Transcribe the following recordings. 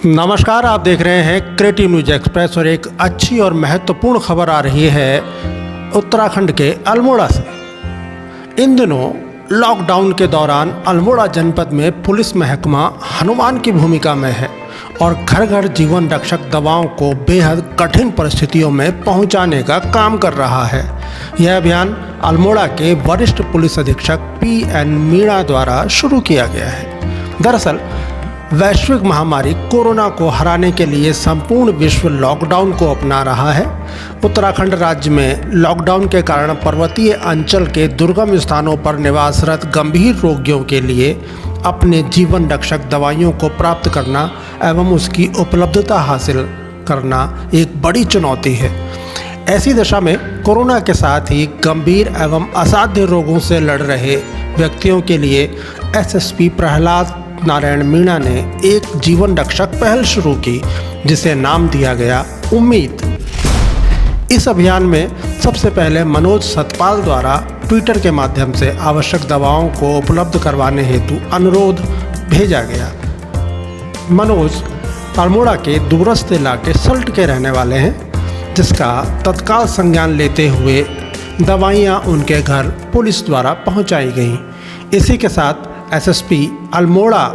नमस्कार, आप देख रहे हैं क्रिएटिव न्यूज एक्सप्रेस और एक अच्छी और महत्वपूर्ण खबर आ रही है उत्तराखंड के अल्मोड़ा से। इन दिनों लॉकडाउन के दौरान अल्मोड़ा जनपद में पुलिस महकमा हनुमान की भूमिका में है और घर घर जीवन रक्षक दवाओं को बेहद कठिन परिस्थितियों में पहुंचाने का काम कर रहा है। यह अभियान अल्मोड़ा के वरिष्ठ पुलिस अधीक्षक PN मीणा द्वारा शुरू किया गया है। दरअसल वैश्विक महामारी कोरोना को हराने के लिए संपूर्ण विश्व लॉकडाउन को अपना रहा है। उत्तराखंड राज्य में लॉकडाउन के कारण पर्वतीय अंचल के दुर्गम स्थानों पर निवासरत गंभीर रोगियों के लिए अपने जीवन रक्षक दवाइयों को प्राप्त करना एवं उसकी उपलब्धता हासिल करना एक बड़ी चुनौती है। ऐसी दशा में कोरोना के साथ ही गंभीर एवं असाध्य रोगों से लड़ रहे व्यक्तियों के लिए SSP प्रहलाद नारायण मीणा ने एक जीवन रक्षक पहल शुरू की, जिसे नाम दिया गया उम्मीद। इस अभियान में सबसे पहले मनोज सतपाल द्वारा ट्विटर के माध्यम से आवश्यक दवाओं को उपलब्ध करवाने हेतु अनुरोध भेजा गया। मनोज अल्मोड़ा के दूरस्थ इलाके सल्ट के रहने वाले हैं, जिसका तत्काल संज्ञान लेते हुए दवाइयाँ उनके घर पुलिस द्वारा पहुँचाई गईं। इसी के साथ SSP अल्मोड़ा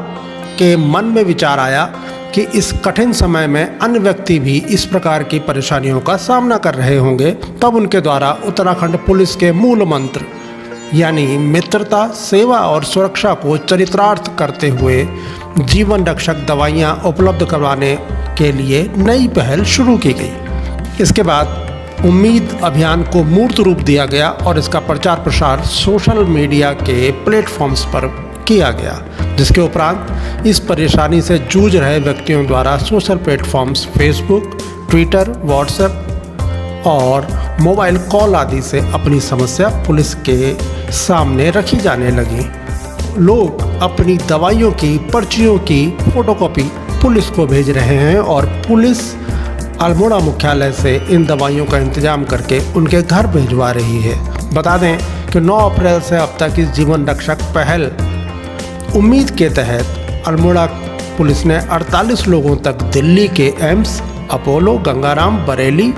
के मन में विचार आया कि इस कठिन समय में अन्य व्यक्ति भी इस प्रकार की परेशानियों का सामना कर रहे होंगे। तब उनके द्वारा उत्तराखंड पुलिस के मूल मंत्र यानी मित्रता, सेवा और सुरक्षा को चरितार्थ करते हुए जीवन रक्षक दवाइयाँ उपलब्ध करवाने के लिए नई पहल शुरू की गई। इसके बाद उम्मीद अभियान को मूर्त रूप दिया गया और इसका प्रचार प्रसार सोशल मीडिया के प्लेटफॉर्म्स पर किया गया, जिसके उपरांत इस परेशानी से जूझ रहे व्यक्तियों द्वारा social platforms Facebook, Twitter, WhatsApp और मोबाइल कॉल आदि से अपनी समस्या पुलिस के सामने रखी जाने लगी। लोग अपनी दवाइयों की पर्चियों की फोटोकॉपी पुलिस को भेज रहे हैं और पुलिस अल्मोड़ा मुख्यालय से इन दवाइयों का इंतजाम करके उनके घर भिजवा रही है। बता दें कि 9 अप्रैल से अब तक इस जीवन रक्षक पहल उम्मीद के तहत अल्मोड़ा पुलिस ने 48 लोगों तक दिल्ली के एम्स, अपोलो, गंगाराम, बरेली,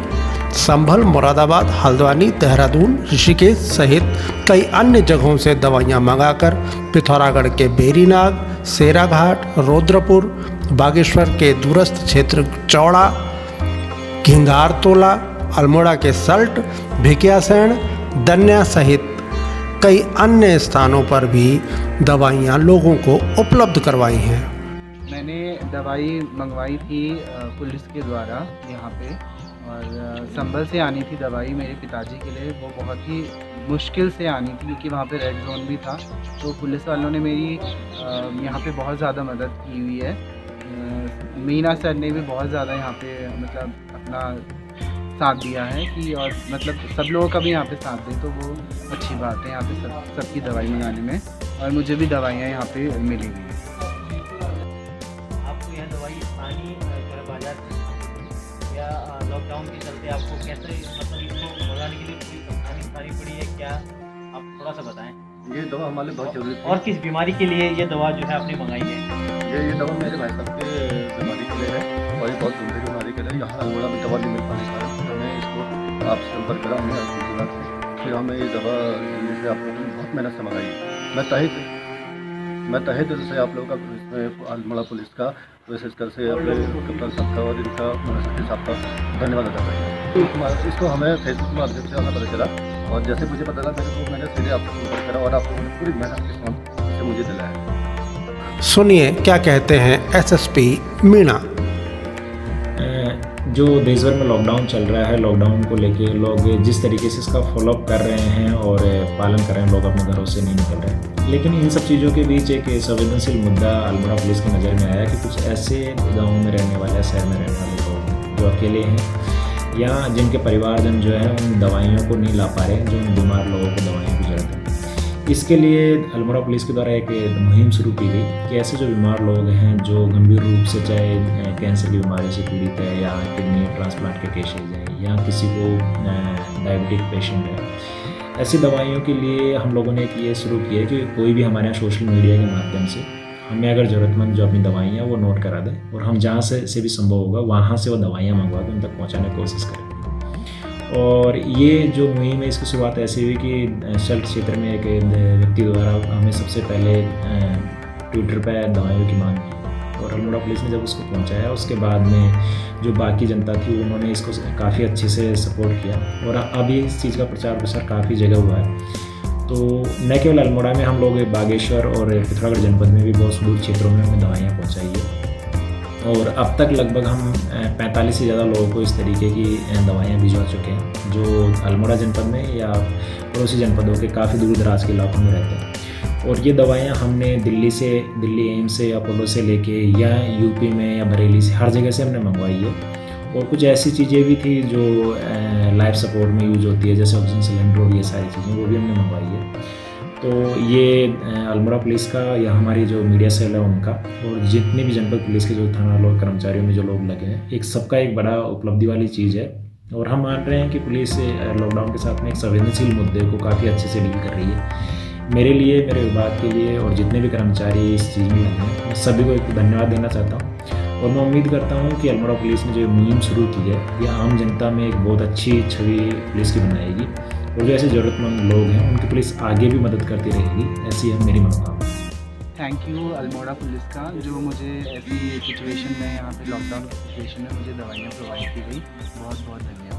संभल, मुरादाबाद, हल्द्वानी, देहरादून, ऋषिकेश सहित कई अन्य जगहों से दवाइयां मंगाकर पिथौरागढ़ के बेरीनाग, सेराघाट, रुद्रपुर, बागेश्वर के दूरस्थ क्षेत्र चौड़ा, घिंगारतोला, अल्मोड़ा के सल्ट, भिकियासैंण, दन्या सहित कई अन्य स्थानों पर भी दवाइयाँ लोगों को उपलब्ध करवाई हैं। मैंने दवाई मंगवाई थी पुलिस के द्वारा यहाँ पे, और संभल से आनी थी दवाई मेरे पिताजी के लिए। वो बहुत ही मुश्किल से आनी थी क्योंकि वहाँ पे रेड जोन भी था। तो पुलिस वालों ने मेरी यहाँ पे बहुत ज़्यादा मदद की हुई है। मीना सर ने भी बहुत ज़्यादा यहाँ पे मतलब अपना साथ दिया है कि, और मतलब सब लोगों का भी यहाँ पे साथ दे तो वो अच्छी बात है यहाँ पे सबकी दवाई मंगाने में। और मुझे भी दवाइयाँ यहाँ पे मिली हुई है। आपको यह दवाई स्थानीय बाजार से या लॉकडाउन के चलते आपको कैसे मतलब इसको मंगाने के लिए कोई परेशानी उठानी पड़ी है क्या, आप थोड़ा सा बताएं। ये दवा हमारे लिए बहुत जरूरी थी। और किस बीमारी के लिए ये दवा जो है आपने मंगाई है? ये दवा मेरे भाई साहब के बीमारी के लिए है और ये बहुत गंभीर बीमारी के लिए। यहाँ अल्मोड़ा में दवा नहीं मिल पाने का हमें इसको आपसे संपर्क करा, हमने गुजरात से फिर हमें ये दवा जैसे आप लोगों ने बहुत मेहनत से मंगाई है। मैं तहे दिल से आप लोगों का इसमें अल्मोड़ा पुलिस का, विशेषकर से अपने कप्तान साहब का और इनका मनोज साहब का धन्यवाद अदा करता हूँ। इसको हमें फेसबुक के माध्यम से हमें पता चला और जैसे मुझे पता लगा मैंने सीधे आपको संपर्क करा और आप लोगों ने पूरी मेहनत के साथ से मुझे दिलाया। सुनिए क्या कहते हैं SSP मीणा। जो देश भर में लॉकडाउन चल रहा है, लॉकडाउन को लेके लोग जिस तरीके से इसका फॉलोअप कर रहे हैं और पालन कर रहे हैं, लोग अपने घरों से नहीं निकल रहे हैं। लेकिन इन सब चीज़ों के बीच एक संवेदनशील मुद्दा अल्मोड़ा पुलिस की नज़र में आया कि कुछ ऐसे गाँव में रहने वाले, शहर में रहने वाले लोग जो अकेले हैं या जिनके परिवारजन जो है उन दवाइयों को नहीं ला पा रहे, जो उन बीमार लोगों को दवाइयों की ज़रूरत है। इसके लिए अल्मोड़ा पुलिस के द्वारा एक मुहिम शुरू की गई कि ऐसे जो बीमार लोग हैं जो गंभीर रूप से चाहे कैंसर की बीमारी से पीड़ित है या किडनी ट्रांसप्लांट के केसेज हैं या किसी को डायबिटिक पेशेंट है, ऐसी दवाइयों के लिए हम लोगों ने ये शुरू किया कि कोई भी हमारे यहाँ सोशल मीडिया के माध्यम से हमें अगर ज़रूरतमंद जो अपनी दवाइयाँ वो नोट करा दें और हम जहाँ से भी संभव होगा वहाँ से वो दवाइयाँ मंगवा के उन तक पहुँचाने की कोशिश करें। और ये जो मुहिम है इसकी शुरुआत ऐसी हुई कि शल्क क्षेत्र में एक व्यक्ति द्वारा हमें सबसे पहले ट्विटर पर दवाइयों की मांग की और अल्मोड़ा पुलिस ने जब उसको पहुंचाया उसके बाद में जो बाकी जनता थी उन्होंने इसको काफ़ी अच्छे से सपोर्ट किया और अब ये इस चीज़ का प्रचार प्रसार काफ़ी जगह हुआ है। तो न केवल अल्मोड़ा में हम लोग बागेश्वर और पिथौरागढ़ जनपद में भी बहुत सुदूर क्षेत्रों में हमें दवाइयाँ पहुँचाई है और अब तक लगभग हम 45 से ज़्यादा लोगों को इस तरीके की दवाइयाँ भिजवा चुके हैं जो अल्मोड़ा जनपद में या पड़ोसी जनपदों के काफ़ी दूर दराज के इलाकों में रहते हैं। और ये दवाइयाँ हमने दिल्ली एम्स से अपोलो से लेके या यूपी में या बरेली से हर जगह से हमने मंगवाई है। और कुछ ऐसी चीज़ें भी थी जो लाइफ सपोर्ट में यूज होती है जैसे ऑक्सीजन सिलेंडर और ये सारी चीज़ें वो भी हमने मंगवाई है। तो ये अल्मोड़ा पुलिस का या हमारी जो मीडिया सेल है उनका और जितने भी जनपद पुलिस के जो थाना लोग कर्मचारियों में जो लोग लगे हैं एक सबका एक बड़ा उपलब्धि वाली चीज़ है। और हम मान रहे हैं कि पुलिस लॉकडाउन के साथ में एक संवेदनशील मुद्दे को काफ़ी अच्छे से डील कर रही है। मेरे लिए, मेरे विभाग के लिए और जितने भी कर्मचारी इस चीज़ में लगे हैं मैं सभी को एक धन्यवाद देना चाहता हूँ। और मैं उम्मीद करता हूँ कि अल्मोड़ा पुलिस ने जो मुहिम शुरू की है ये आम जनता में एक बहुत अच्छी छवि पुलिस की बनाएगी और जो ऐसे ज़रूरतमंद लोग हैं उनकी पुलिस आगे भी मदद करती रहेगी, ऐसी है मेरी मनोकामना। थैंक यू अल्मोड़ा पुलिस का जो मुझे ऐसी सिचुएशन में यहाँ पे लॉकडाउन की सिचुएशन में मुझे दवाइयाँ प्रोवाइड की गई। बहुत बहुत धन्यवाद।